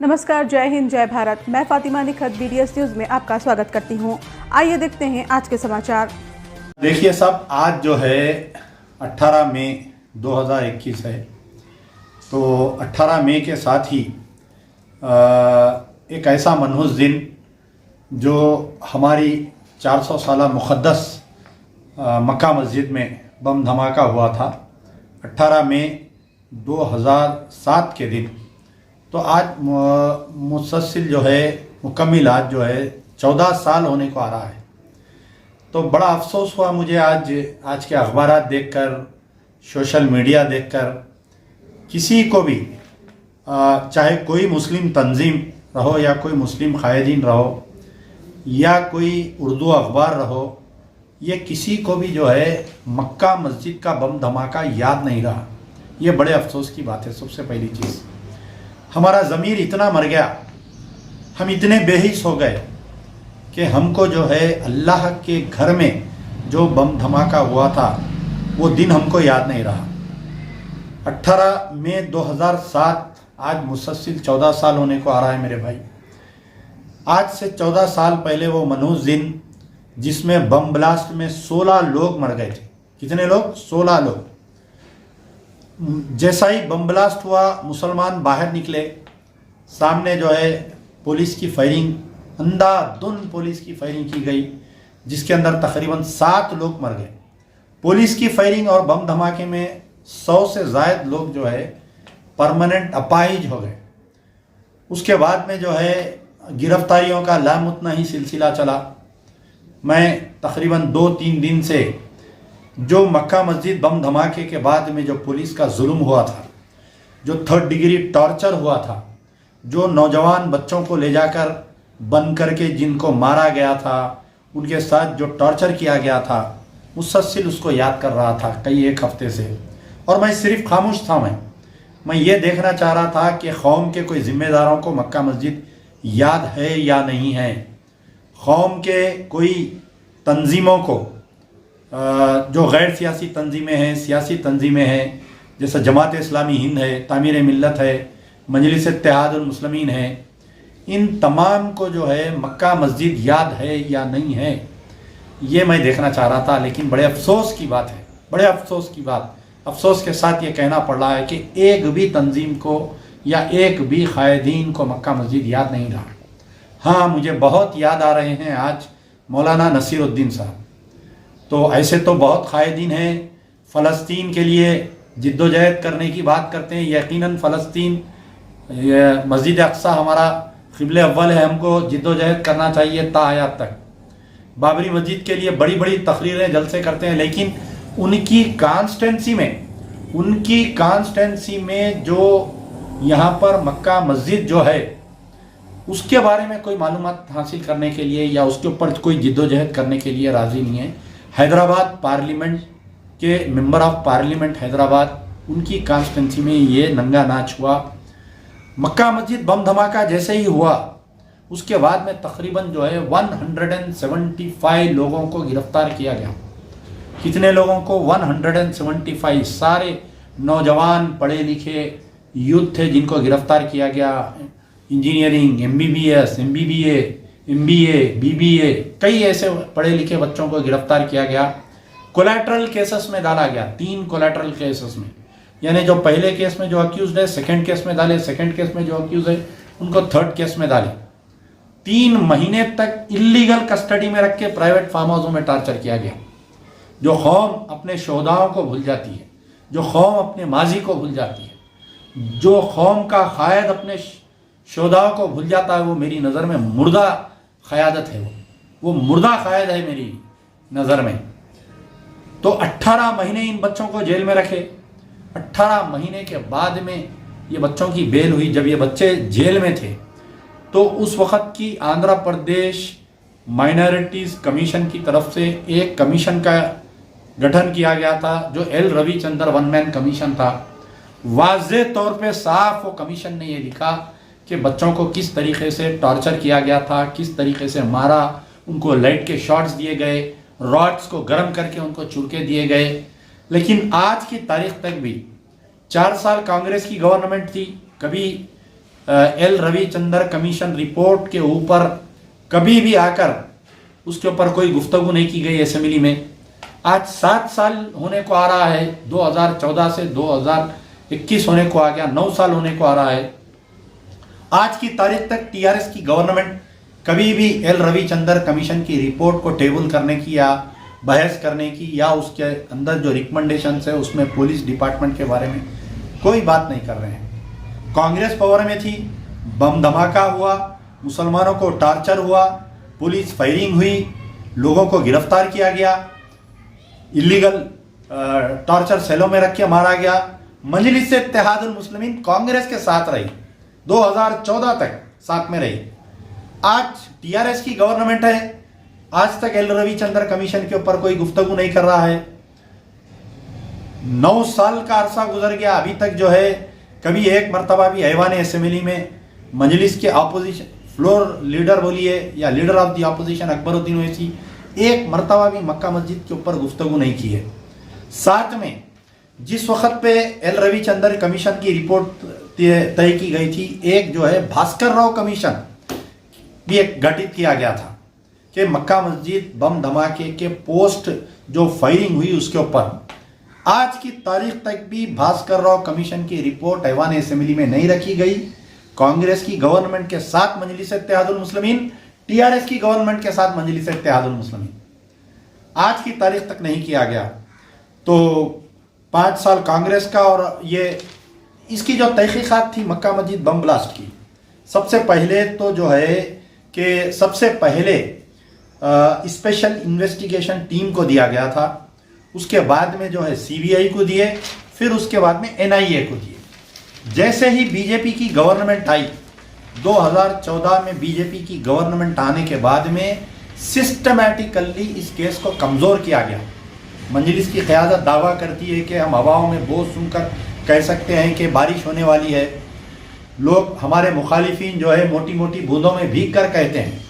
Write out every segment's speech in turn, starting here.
नमस्कार, जय हिंद, जय भारत। मैं फातिमा निखत BDS न्यूज़ में आपका स्वागत करती हूं। आइए देखते हैं आज के समाचार। देखिए साहब, आज जो है 18 मई 2021 है। तो 18 मई के साथ ही एक ऐसा मनहूस दिन जो हमारी 400 साला मुक़द्दस मक्का मस्जिद में बम धमाका हुआ था 18 मई 2007 के दिन। तो आज मुसलसल जो है मुकम्मल आज जो है 14 साल होने को आ रहा है। तो बड़ा अफसोस हुआ मुझे आज के अखबारात देखकर, सोशल मीडिया देखकर, किसी को भी चाहे कोई मुस्लिम तंजीम रहो या कोई मुस्लिम कायदीन रहो या कोई उर्दू अखबार रहो, ये किसी को भी जो है मक्का मस्जिद का बम धमाका याद नहीं रहा। ये बड़े अफसोस की बात है। सबसे पहली चीज़, हमारा ज़मीर इतना मर गया, हम इतने बेहिस हो गए कि हमको जो है अल्लाह के घर में जो बम धमाका हुआ था वो दिन हमको याद नहीं रहा। 18 मई 2007 आज मुसलसल 14 साल होने को आ रहा है मेरे भाई। आज से 14 साल पहले वो मनहूस दिन जिसमें बम ब्लास्ट में 16 लोग मर गए थे। कितने लोग? 16 लोग। जैसा ही बम ब्लास्ट हुआ, मुसलमान बाहर निकले, सामने जो है पुलिस की फायरिंग, अंधाधुंध पुलिस की फायरिंग की गई, जिसके अंदर तकरीबन 7 लोग मर गए। पुलिस की फायरिंग और बम धमाके में 100 से ज़ायद लोग जो है परमानेंट अपाहिज हो गए। उसके बाद में जो है गिरफ्तारियों का लामुतना ही सिलसिला चला। मैं तकरीबन 2-3 दिन से जो मक्का मस्जिद बम धमाके के बाद में जो पुलिस का जुल्म हुआ था, जो 3rd डिग्री टॉर्चर हुआ था, जो नौजवान बच्चों को ले जाकर बंद करके जिनको मारा गया था, उनके साथ जो टॉर्चर किया गया था, मुसलसल उसको याद कर रहा था कई एक हफ्ते से। और मैं सिर्फ खामोश था। मैं ये देखना चाह रहा था कि कौम के कोई ज़िम्मेदारों को मक्का मस्जिद याद है या नहीं है। कौम के कोई तंजीमों को, जो गैर सियासी तंजीमें हैं, सियासी तंजीमें हैं, जैसे जमात इस्लामी हिंद है, तामीर मिल्लत है, मजलिस इत्तेहादुल मुस्लिमीन है, इन तमाम को जो है मक्का मस्जिद याद है या नहीं है, ये मैं देखना चाह रहा था। लेकिन बड़े अफसोस की बात है, बड़े अफसोस की बात, अफसोस के साथ ये कहना पड़ रहा है कि एक भी तंजीम को या एक भी कायदीन को मक्का मस्जिद याद नहीं रहा। हाँ, मुझे बहुत याद आ रहे हैं आज मौलाना नसीरुद्दीन साहब। तो ऐसे तो बहुत कायदीन हैं, फ़लस्तीन के लिए जिद्दोजहद करने की बात करते हैं। यकीनन फ़लस्तीन, मस्जिद अक्सा हमारा क़िबले अव्वल है, हमको जिद्दोजहद करना चाहिए ता हयात तक। बाबरी मस्जिद के लिए बड़ी बड़ी तकरीरें जलसे करते हैं, लेकिन उनकी कॉन्स्टेंसी में जो यहाँ पर मक्का मस्जिद जो है उसके बारे में कोई मालूमात हासिल करने के लिए या उसके ऊपर कोई जिद्दोजहद करने के लिए राज़ी नहीं है। हैदराबाद पार्लियामेंट के मेंबर ऑफ पार्लियामेंट हैदराबाद, उनकी कॉन्स्टिट्यूंसी में ये नंगा नाच हुआ। मक्का मस्जिद बम धमाका जैसे ही हुआ, उसके बाद में तकरीबन जो है 175 लोगों को गिरफ्तार किया गया। कितने लोगों को? 175। सारे नौजवान पढ़े लिखे यूथ थे जिनको गिरफ्तार किया गया। Engineering, MBBS, MBBA, MBA, BBA, कई ऐसे पढ़े लिखे बच्चों को गिरफ्तार किया गया। कोलैटरल केसेस में डाला गया, 3 कोलैटरल केसेस में, यानी जो पहले केस में जो अक्यूज है सेकंड केस में डाले, सेकंड केस में जो अक्यूज है उनको 3rd केस में डाले। 3 महीने तक इलीगल कस्टडी में रख के प्राइवेट फार्म हाउसों में टॉर्चर किया गया। जो कौम अपने शोधाओं को भूल जाती है, जो कौम अपने माजी को भूल जाती है, जो कौम का कायद अपने शोधाओं को भूल जाता है, वो मेरी नज़र में मुर्दा क़यादत है। वो मुर्दा कायद है मेरी नज़र में। तो 18 महीने इन बच्चों को जेल में रखे। 18 महीने के बाद में ये बच्चों की बेल हुई। जब ये बच्चे जेल में थे तो उस वक़्त की आंध्र प्रदेश माइनॉरिटीज़ कमीशन की तरफ से एक कमीशन का गठन किया गया था, जो L Ravichandra one man commission था। वाज़े तौर पे साफ वो कमीशन ने ये लिखा कि बच्चों को किस तरीके से टॉर्चर किया गया था, किस तरीके से मारा, उनको लाइट के शॉट्स दिए गए, रॉड्स को गर्म करके उनको चुरके दिए गए। लेकिन आज की तारीख तक भी 4 साल कांग्रेस की गवर्नमेंट थी, कभी एल रविचंद्र कमीशन रिपोर्ट के ऊपर कभी भी आकर उसके ऊपर कोई गुफ्तगू नहीं की गई असेंबली में। आज 7 साल होने को आ रहा है, 2014 से 2021 होने को आ गया, 9 साल होने को आ रहा है। आज की तारीख तक टीआरएस की गवर्नमेंट कभी भी एल रविचंद्र कमीशन की रिपोर्ट को टेबल करने की या बहस करने की या उसके अंदर जो रिकमेंडेशंस है उसमें पुलिस डिपार्टमेंट के बारे में कोई बात नहीं कर रहे हैं। कांग्रेस पावर में थी, बम धमाका हुआ, मुसलमानों को टार्चर हुआ, पुलिस फायरिंग हुई, लोगों को गिरफ्तार किया गया, इलीगल टॉर्चर सेलों में रख के मारा गया। मजलिस इत्तेहादुल मुस्लिमीन कांग्रेस के साथ रही, 2014 तक साथ में रही। आज टीआरएस की गवर्नमेंट है, आज तक एल रविचंद्र कमीशन के ऊपर कोई गुफ्तगू नहीं कर रहा है। 9 साल का अरसा गुजर गया, अभी तक जो है कभी एक मरतबा भी ऐवान असेंबली में मजलिस के अपोजिशन फ्लोर लीडर बोलिए या leader of the opposition Akbaruddin Owaisi एक मरतबा भी मक्का मस्जिद के ऊपर गुफ्तगू नहीं की है। साथ में जिस वक्त पे एल रविचंद्र कमीशन की रिपोर्ट तय की गई थी, एक जो है भास्कर राव कमीशन भी एक गठित किया गया था कि मक्का मस्जिद बम धमाके के पोस्ट जो फायरिंग हुई उसके ऊपर आज की तारीख तक भी भास्कर राव कमीशन की रिपोर्ट ऐवान असेंबली में नहीं रखी गई। कांग्रेस की गवर्नमेंट के साथ मजलिस इत्तेहादुल मुस्लिमीन, टीआरएस की गवर्नमेंट के साथ मजलिस इत्तेहादुल मुस्लिमीन आज की तारीख तक नहीं किया गया। तो 5 साल कांग्रेस का और ये इसकी जो तहकीकात थी मक्का मस्जिद बम ब्लास्ट की, सबसे पहले तो जो है कि सबसे पहले स्पेशल इन्वेस्टिगेशन टीम को दिया गया था, उसके बाद में जो है सीबीआई को दिए, फिर उसके बाद में एनआईए को दिए। जैसे ही बीजेपी की गवर्नमेंट आई, 2014 में बीजेपी की गवर्नमेंट आने के बाद में सिस्टमैटिकली इस केस को कमज़ोर किया गया। मजलिस की क़यादत दावा करती है कि हम हवाओं में बोझ सुनकर कह सकते हैं कि बारिश होने वाली है। लोग हमारे मुखालिफिन जो है मोटी मोटी बूंदों में भीग कर कहते हैं।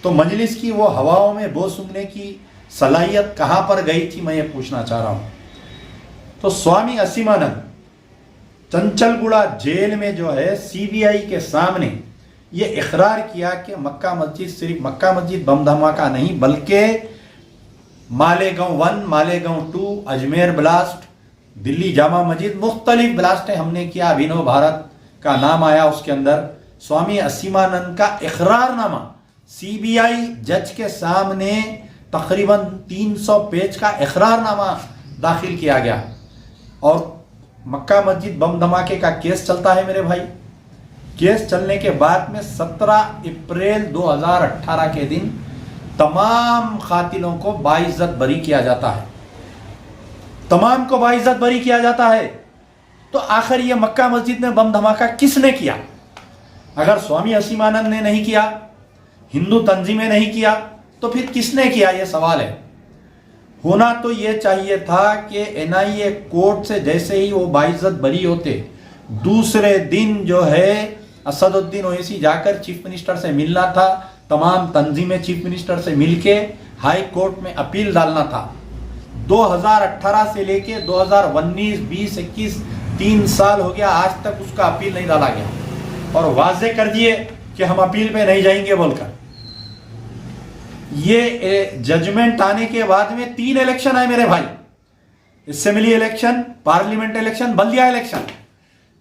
तो मजलिस की वो हवाओं में बोझ सुनने की सलाहियत कहाँ पर गई थी, मैं ये पूछना चाह रहा हूँ। तो स्वामी असीमानंद चंचलगुड़ा जेल में जो है सीबीआई के सामने ये इकरार किया कि मक्का मस्जिद सिर्फ मक्का मस्जिद बम धमाका नहीं बल्कि मालेगांव 1, मालेगांव 2, अजमेर ब्लास्ट, दिल्ली जामा मस्जिद, मुख्तलिफ ब्लास्टें हमने किया। अभिनव भारत का नाम आया उसके अंदर। स्वामी असीमानंद का इकरारनामा सीबीआई जज के सामने तकरीबन 300 पेज का इकरारनामा दाखिल किया गया और मक्का मस्जिद बम धमाके का केस चलता है मेरे भाई। केस चलने के बाद में 17 अप्रैल 2018 के दिन तमाम कातिलों को बाइज्जत बरी किया जाता है, तमाम को बाइज्जत बरी किया जाता है। तो आखिर ये मक्का मस्जिद में बम धमाका किसने किया? अगर स्वामी असीमानंद ने नहीं किया, हिंदू तंजीमें नहीं किया, तो फिर किसने किया? ये सवाल है। होना तो ये चाहिए था कि एनआईए कोर्ट से जैसे ही वो बाइज्जत बरी होते, दूसरे दिन जो है असदुद्दीन ओवैसी जाकर चीफ मिनिस्टर से मिलना था, तमाम तंजीमें चीफ मिनिस्टर से मिलके हाई कोर्ट में अपील डालना था। 2018 से लेके 2019, 20, 21 3 साल हो गया, आज तक उसका अपील नहीं डाला गया और वाजे कर दिए कि हम अपील पे नहीं जाएंगे बोलकर। ये जजमेंट आने के बाद में 3 इलेक्शन आए मेरे भाई, असेंबली इलेक्शन, पार्लियामेंट इलेक्शन, बल्दिया इलेक्शन।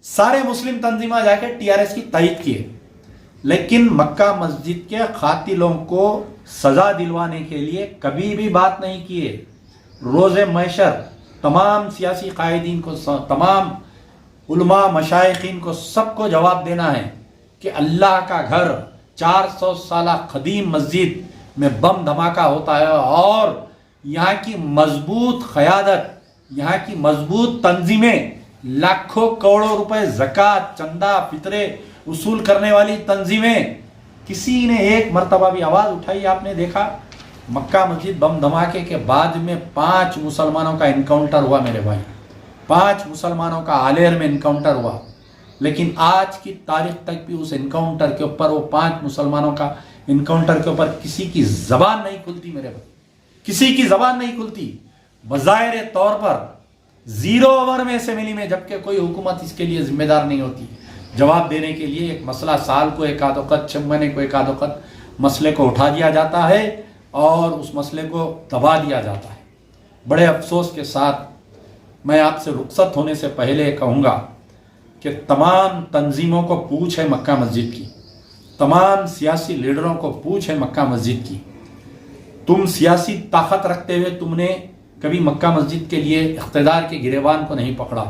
सारे मुस्लिम तंजीमा जाकर टीआरएस की तायद किए, लेकिन मक्का मस्जिद के कातिलों को सजा दिलवाने के लिए कभी भी बात नहीं किए। रोज़े महशर तमाम सियासी कायदीन को, तमाम उलमा मशाइखीन को सबको जवाब देना है कि अल्लाह का घर 400 साल कदीम मस्जिद में बम धमाका होता है और यहाँ की मजबूत क़यादत, यहाँ की मजबूत तंजीमें, लाखों करोड़ों रुपए ज़कात, चंदा, फितरे उसूल करने वाली तंजीमें, किसी ने एक मरतबा भी आवाज़ उठाई? आपने देखा? मक्का मस्जिद बम धमाके के बाद में 5 मुसलमानों का इनकाउंटर हुआ मेरे भाई, 5 मुसलमानों का आलेर में इनकाउंटर हुआ, लेकिन आज की तारीख तक भी उस इनकाउंटर के ऊपर, वो 5 मुसलमानों का इनकाउंटर के ऊपर किसी की जबान नहीं खुलती मेरे भाई, किसी की जबान नहीं खुलती। बज़ाहिर तौर पर 0 ओवर में असेंबली में, जबकि कोई हुकूमत इसके लिए जिम्मेदार नहीं होती, जवाब देने के लिए एक मसला साल को एक आध वक़्त, 6 महीने को एक आध वक़्त मसले को उठा दिया जाता है और उस मसले को दबा दिया जाता है। बड़े अफसोस के साथ मैं आपसे रुखसत होने से पहले कहूँगा कि तमाम तंजीमों को पूछ है मक्का मस्जिद की, तमाम सियासी लीडरों को पूछ है मक्का मस्जिद की। तुम सियासी ताकत रखते हुए तुमने कभी मक्का मस्जिद के लिए इख्तिदार के गिरेबान को नहीं पकड़ा।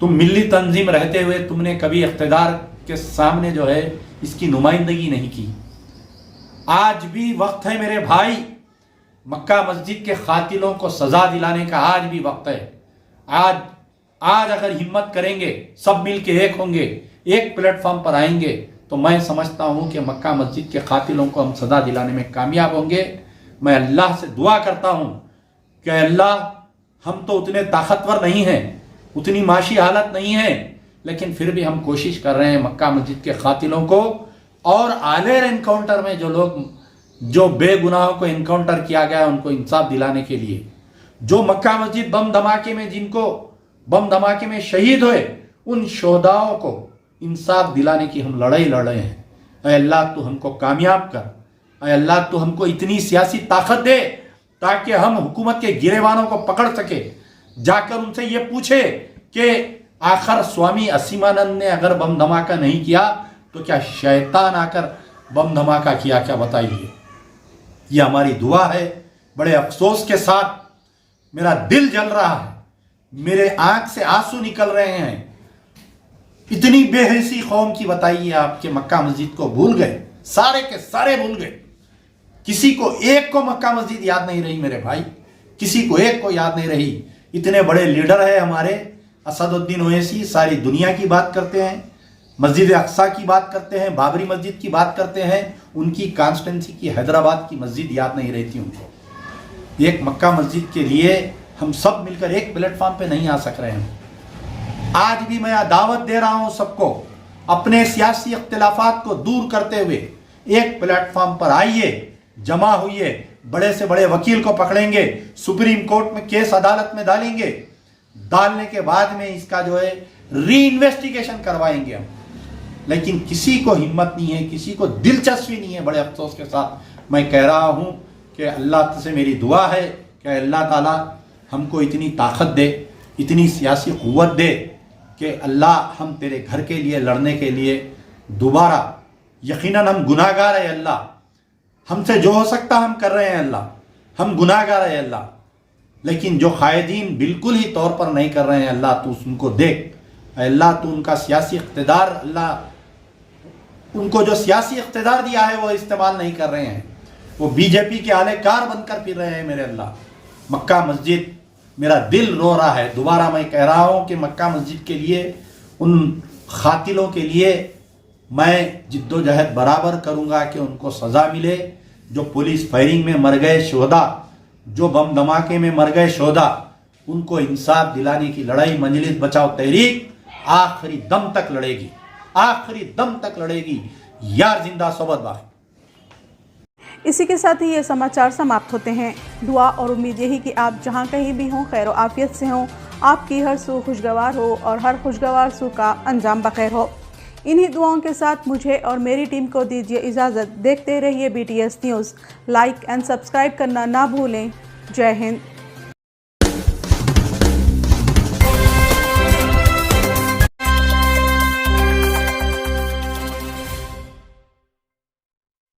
तुम मिली तंजीम रहते हुए तुमने कभी इख्तिदार के सामने जो है इसकी नुमाइंदगी नहीं की। आज भी वक्त है मेरे भाई, मक्का मस्जिद के कातिलों को सजा दिलाने का आज भी वक्त है। आज अगर हिम्मत करेंगे, सब मिल के एक होंगे, एक प्लेटफॉर्म पर आएंगे, तो मैं समझता हूं कि मक्का मस्जिद के कातिलों को हम सजा दिलाने में कामयाब होंगे। मैं अल्लाह से दुआ करता हूं कि अल्लाह, हम तो उतने ताकतवर नहीं हैं, उतनी माशी हालत नहीं है, लेकिन फिर भी हम कोशिश कर रहे हैं मक्का मस्जिद के कातिलों को और आलेर एनकाउंटर में जो बेगुनाहों को एनकाउंटर किया गया उनको इंसाफ दिलाने के लिए, जो मक्का मस्जिद बम धमाके में जिनको बम धमाके में शहीद हुए उन शोहदाओं को इंसाफ दिलाने की हम लड़ाई लड़ रहे हैं। अय अल्लाह तू हमको कामयाब कर, अय अल्लाह तू हमको इतनी सियासी ताकत दे ताकि हम हुकूमत के गिरेबानों को पकड़ सके, जाकर उनसे ये पूछे कि आखिर स्वामी असीमानंद ने अगर बम धमाका नहीं किया तो क्या शैतान आकर बम धमाका किया, क्या बताइए। ये हमारी दुआ है। बड़े अफसोस के साथ मेरा दिल जल रहा है, मेरे आंख से आंसू निकल रहे हैं। इतनी बेहसी कौम की बताइए आपके मक्का मस्जिद को भूल गए, सारे के सारे भूल गए। किसी को एक को मक्का मस्जिद याद नहीं रही मेरे भाई, किसी को एक को याद नहीं रही। इतने बड़े लीडर है हमारे, असदुद्दीन ओवैसी सारी दुनिया की बात करते हैं, मस्जिद अक्सा की बात करते हैं, बाबरी मस्जिद की बात करते हैं, उनकी कॉन्स्टिट्यूंसी की हैदराबाद की मस्जिद याद नहीं रहती उनको। एक मक्का मस्जिद के लिए हम सब मिलकर एक प्लेटफॉर्म पे नहीं आ सक रहे हैं। आज भी मैं दावत दे रहा हूं सबको, अपने सियासी इख्तिलाफात को दूर करते हुए एक प्लेटफॉर्म पर आइए, जमा हुइए, बड़े से बड़े वकील को पकड़ेंगे, सुप्रीम कोर्ट में केस अदालत में डालेंगे, डालने के बाद में इसका जो है री इन्वेस्टिगेशन करवाएंगे हम। लेकिन किसी को हिम्मत नहीं है, किसी को दिलचस्पी नहीं है। बड़े अफसोस के साथ मैं कह रहा हूं कि अल्लाह से मेरी दुआ है कि अल्लाह ताला हमको इतनी ताकत दे, इतनी सियासी क़ुव्वत दे कि अल्लाह हम तेरे घर के लिए लड़ने के लिए दोबारा, यकीनन हम गुनाहगार है अल्लाह, हमसे जो हो सकता हम कर रहे हैं अल्लाह, हम गुनाहगार है अल्लाह, लेकिन जो कायदीन बिल्कुल ही तौर पर नहीं कर रहे हैं अल्लाह तू उनको देख, अल्लाह तू उनका सियासी इख्तिदार, अल्लाह उनको जो सियासी इख्तिदार दिया है वो इस्तेमाल नहीं कर रहे हैं, वो बीजेपी के आलेकार बनकर फिर रहे हैं मेरे अल्लाह। मक्का मस्जिद, मेरा दिल रो रहा है। दोबारा मैं कह रहा हूँ कि मक्का मस्जिद के लिए, उन खातिलों के लिए मैं जिद्दोजहद बराबर करूँगा कि उनको सज़ा मिले। जो पुलिस फायरिंग में मर गए शोहदा, जो बम धमाके में मर गए शोहदा, उनको इंसाफ दिलाने की लड़ाई मजलिस बचाओ तहरीक आखिरी दम तक लड़ेगी, आखिरी दम तक लड़ेगी। यार जिंदा सोबत बाकी। इसी के साथ ही ये समाचार समाप्त होते हैं। दुआ और उम्मीद यही कि आप जहां कहीं भी हों खैर आफियत से हों, आपकी हर सू खुशगवार हो और हर खुशगवार सू का अंजाम बखैर हो। इन्हीं दुआओं के साथ मुझे और मेरी टीम को दीजिए इजाज़त। देखते रहिए BTS news. Like and subscribe करना ना भूलें। जय हिंद।